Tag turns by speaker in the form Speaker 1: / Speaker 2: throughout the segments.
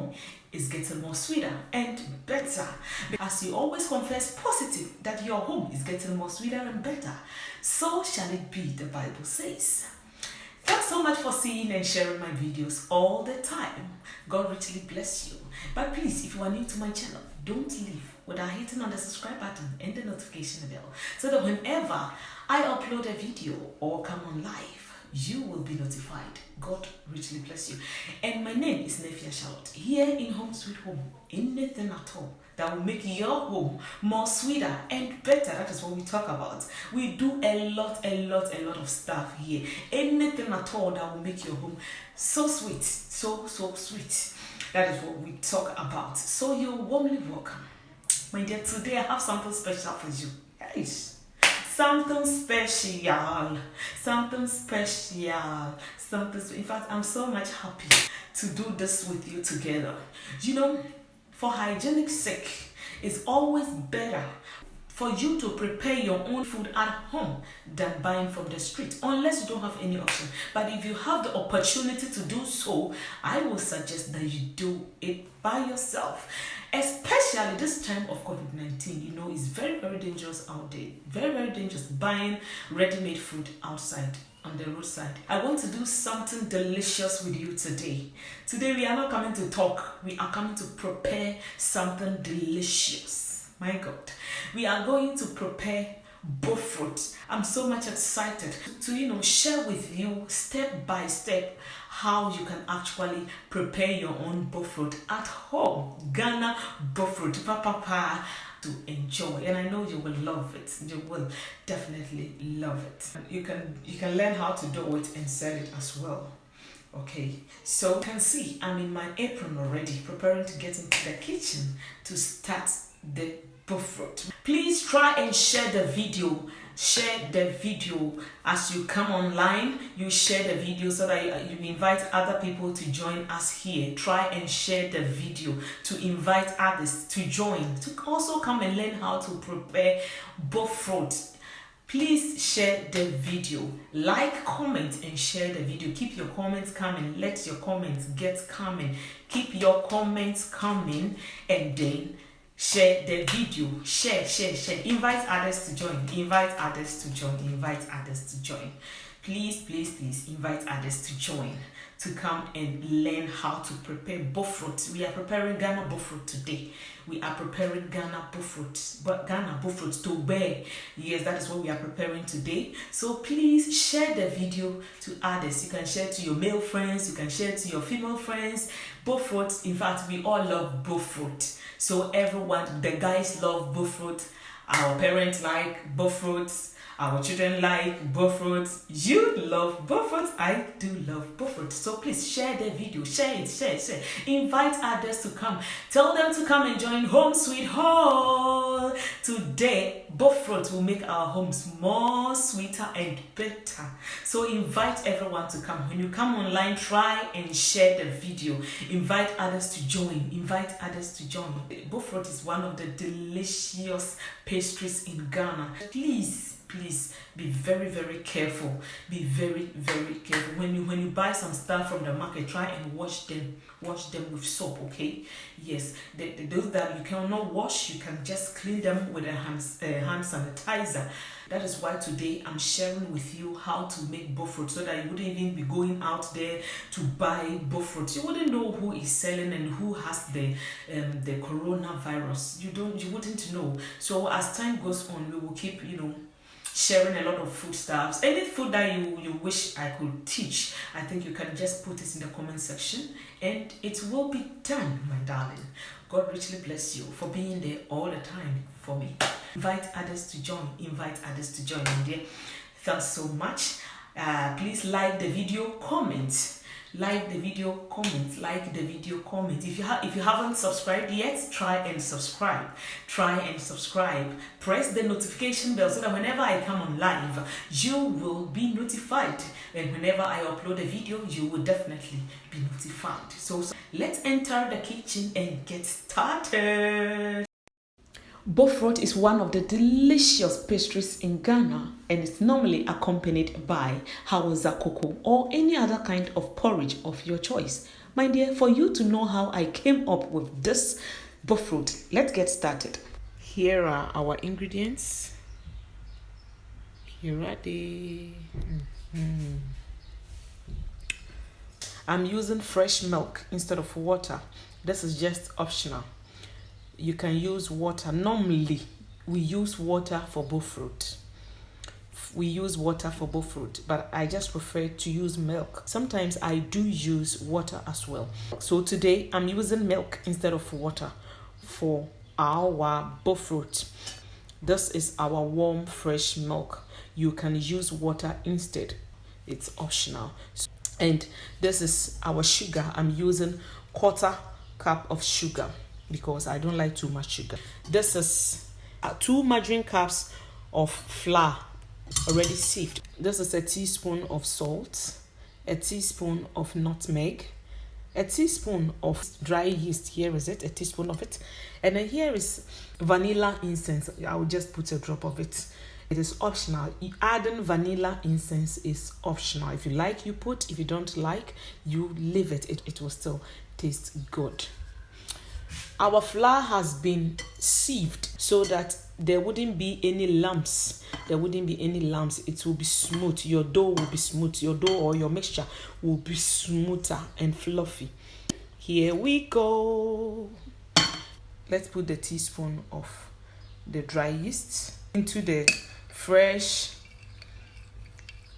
Speaker 1: home is getting more sweeter and better. As you always confess positive that your home is getting more sweeter and better, so shall it be, the Bible says. Thanks so much for seeing and sharing my videos all the time. God richly bless you. But please, if you are new to my channel, don't leave without hitting on the subscribe button and the notification bell, so that whenever I upload a video or come on live, you will be notified. God richly bless you. And my name is NaaEfia Charlotte. Here in Home Sweet Home, anything at all that will make your home more sweeter and better. That is what we talk about. We do a lot of stuff here. Anything at all that will make your home so sweet, so sweet. That is what we talk about. So you're warmly welcome. My dear, today I have something special for you. Yes. Something special. In fact, I'm so much happy to do this with you together. You know, for hygienic sake, it's always better for you to prepare your own food at home than buying from the street, unless you don't have any option. But if you have the opportunity to do so, I will suggest that you do it by yourself. Especially this time of COVID-19, you know, it's very dangerous out there. Very dangerous buying ready-made food outside on the roadside. I want to do something delicious with you today. Today we are not coming to talk, we are coming to prepare something delicious. My God, we are going to prepare Bofrot. I'm so much excited to share with you step by step how you can actually prepare your own Bofrot at home. Ghana Bofrot, to enjoy, and I know you will love it. You will definitely love it. You can learn how to do it and sell it as well. Okay, so you can see I'm in my apron already, preparing to get into the kitchen to start the Bofrot. Please try and share the video. Share the video as you come online. You share the video so that you invite other people to join us here. Try and share the video to invite others to join, to also come and learn how to prepare Bofrot. Please share the video, like, comment, and share the video. Keep your comments coming. Let your comments get coming. Keep your comments coming, and then share the video. Share. Invite others to join. Invite others to join. Please invite others to join, to come and learn how to prepare Bofrot. We are preparing Ghana Bofrot today. We are preparing Ghana Bofrot to bear. Yes, that is what we are preparing today. So please share the video to others. You can share to your male friends. You can share to your female friends. Bofrot, in fact, we all love Bofrot. So everyone, the guys love Bofrot. Our parents like Bofrot. Our children like Bofrot. You love Bofrot. I do love Bofrot. So please share the video. Share it. Invite others to come. Tell them to come and join Home Sweet Home. Today, Bofrot will make our homes more sweeter and better. So invite everyone to come. When you come online, try and share the video. Invite others to join. Bofrot is one of the delicious pastries in Ghana. Please be very careful. Be very careful. When you buy some stuff from the market, try and wash them with soap, okay? Yes, those that you cannot wash, you can just clean them with a hand sanitizer. That is why today I'm sharing with you how to make Bofrot, so that you wouldn't even be going out there to buy Bofrot. You wouldn't know who is selling and who has the coronavirus. You wouldn't know. So as time goes on, we will keep sharing a lot of foodstuffs. Any food that you wish I could teach, I think you can just put it in the comment section and it will be done, my darling. God richly bless you for being there all the time for me. Invite others to join. My dear. Thanks so much. Please like the video, comment. Like the video, comment. If you haven't subscribed yet, try and subscribe. Press the notification bell so that whenever I come on live, you will be notified. And whenever I upload a video, you will definitely be notified. So let's enter the kitchen and get started. Bofrot is one of the delicious pastries in Ghana, and it's normally accompanied by hausa cocoa or any other kind of porridge of your choice. My dear, for you to know how I came up with this Bofrot, let's get started. Here are our ingredients. Here are they. I'm using fresh milk instead of water. This is just optional. You can use water. Normally, we use water for Bofrot. But I just prefer to use milk. Sometimes I do use water as well. So today I'm using milk instead of water for our Bofrot. This is our warm fresh milk. You can use water instead. It's optional. And this is our sugar. I'm using 1/4 cup of sugar because I don't like too much sugar. This is 2 margarine cups of flour already sieved. This is a teaspoon of salt, a teaspoon of nutmeg, a teaspoon of dry yeast. Here is it, a teaspoon of it. And then here is vanilla incense. I will just put a drop of it. It is optional. Adding vanilla incense is optional. If you like, you put. If you don't like, you leave it. It will still taste good. Our flour has been sieved so that there wouldn't be any lumps. It will be smooth. Your dough will be smooth. Your dough or your mixture will be smoother and fluffy. Here we go. Let's put the teaspoon of the dry yeast into the fresh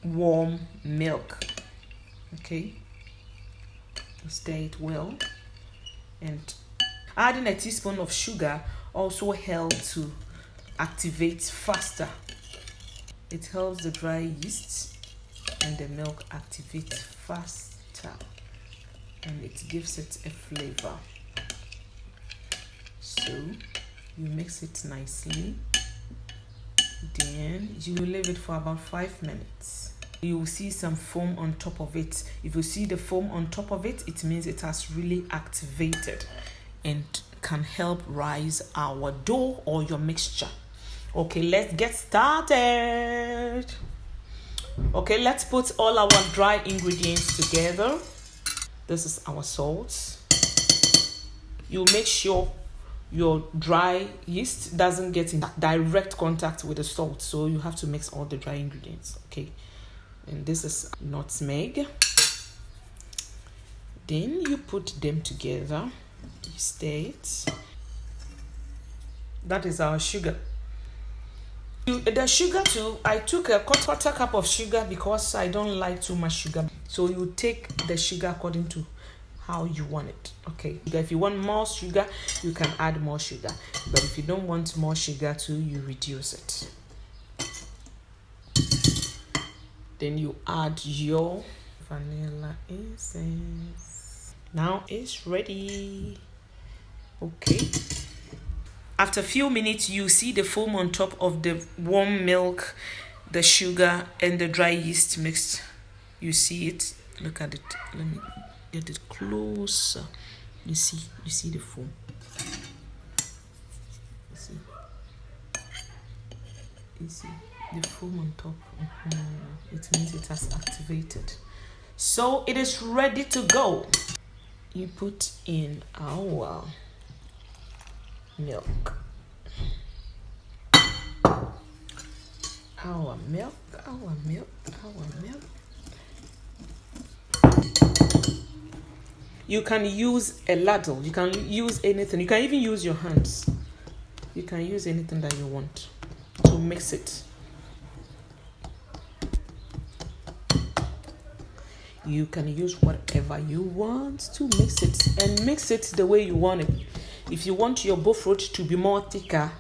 Speaker 1: warm milk. Okay, stir it well, and adding a teaspoon of sugar also helps to activate faster. It helps the dry yeast and the milk activate faster, and it gives it a flavor. So you mix it nicely, then you will leave it for about 5 minutes. You will see some foam on top of it. If you see the foam on top of it, it means it has really activated and can help rise our dough or your mixture. Okay, let's get started. Okay, let's put all our dry ingredients together. This is our salt. You make sure your dry yeast doesn't get in direct contact with the salt, so you have to mix all the dry ingredients. Okay, and this is nutmeg. Then you put them together. You stir it. That is our sugar. The sugar too, I took a 1/4 cup of sugar because I don't like too much sugar. So you take the sugar according to how you want it. Okay, if you want more sugar, you can add more sugar, but if you don't want more sugar too, you reduce it. Then you add your vanilla essence. Now it's ready. Okay, after a few minutes, you see the foam on top of the warm milk, the sugar and the dry yeast mixed. You see it. Look at it. Let me get it closer. You see the foam. You see the foam on top. It means it has activated. So it is ready to go. You put in our milk. Our milk. You can use a ladle. You can use anything. You can even use your hands. You can use anything that you want to mix it. You can use whatever you want to mix it, and mix it the way you want it. If you want your Bofrot to be more thicker,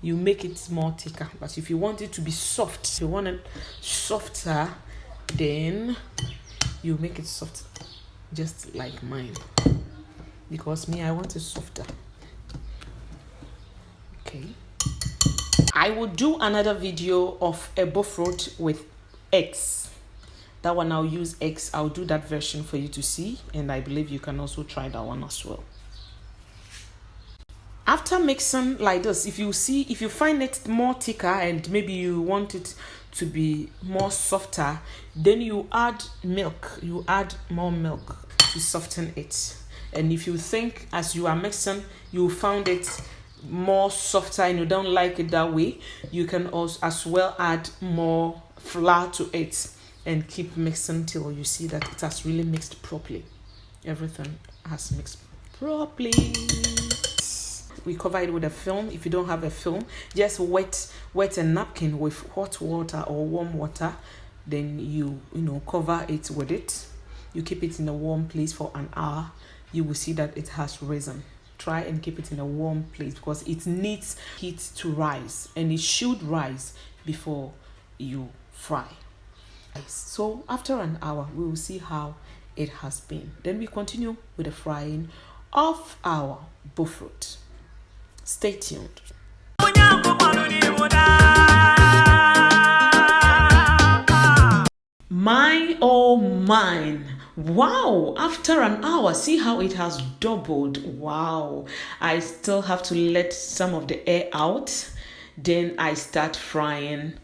Speaker 1: you make it more thicker. But if you want it to be soft, if you want it softer, then you make it soft, just like mine. Because me, I want it softer. Okay. I will do another video of a Bofrot with eggs. That one I'll use eggs. I'll do that version for you to see, and I believe you can also try that one as well. After mixing like this, if you find it more thicker and maybe you want it to be more softer, then you add milk. You add more milk. to soften it. And if you think as you are mixing, you found it more softer and you don't like it that way, you can also as well add more flour to it and keep mixing till you see that it has really mixed properly. Everything has mixed properly. We cover it with a film. If you don't have a film, just wet a napkin with hot water or warm water, then you cover it with it. You keep it in a warm place for an hour. You will see that it has risen. Try and keep it in a warm place because it needs heat to rise, and it should rise before you fry. So after an hour, we will see how it has been. Then we continue with the frying of our bofrot. Stay tuned. My oh mine. Wow, after an hour, see how it has doubled. Wow, I still have to let some of the air out. Then I start frying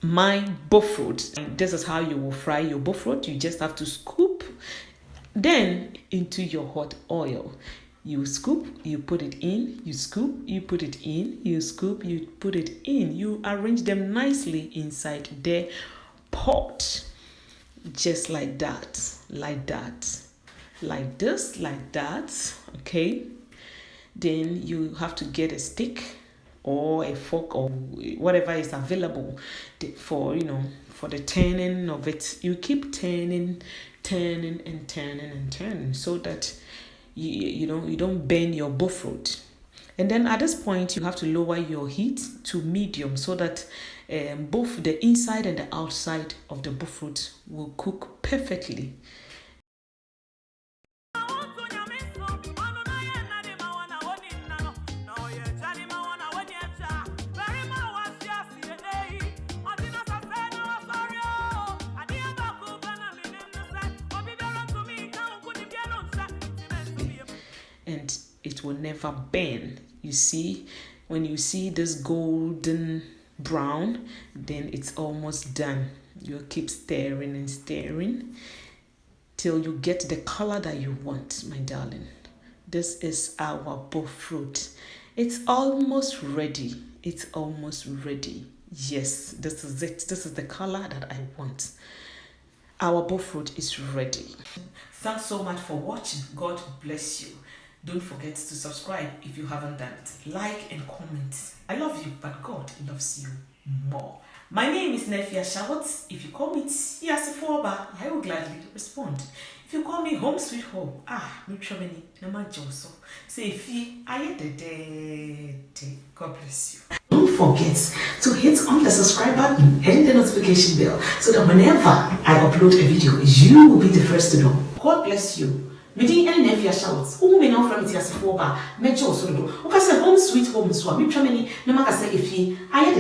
Speaker 1: my bofrot. This is how you will fry your bofrot. You just have to scoop then into your hot oil. You scoop, you put it in, you scoop, you put it in, you scoop, you put it in. You arrange them nicely inside the pot. Just like that, like that, like this, like that. Okay, then you have to get a stick or a fork or whatever is available for the turning of it. You keep turning so that you don't burn your bofrot. And then at this point, you have to lower your heat to medium so that both the inside and the outside of the bofrot will cook perfectly. And it will never burn. You see, when you see this golden brown, then it's almost done. You keep stirring and stirring till you get the color that you want, my darling. This is our bofrot. It's almost ready. It's almost ready. Yes, this is it. This is the color that I want. Our bofrot is ready. Thanks so much for watching. God bless you. Don't forget to subscribe if you haven't done it. Like and comment. I love you, but God loves you more. My name is NaaEfia Charlotte. If you call me Yasifoba, I will gladly respond. If you call me Home Sweet Home, Mitrameni, Nama Joso. Say if I God bless you. Don't forget to hit on the subscribe button and hit the notification bell so that whenever I upload a video, you will be the first to know. God bless you. Midi NaaEfia Charlotte. Who may know from it as a foba, Mejo Solo. Who can say Home Sweet Home, so I'm Mitrameni, Namaka say if I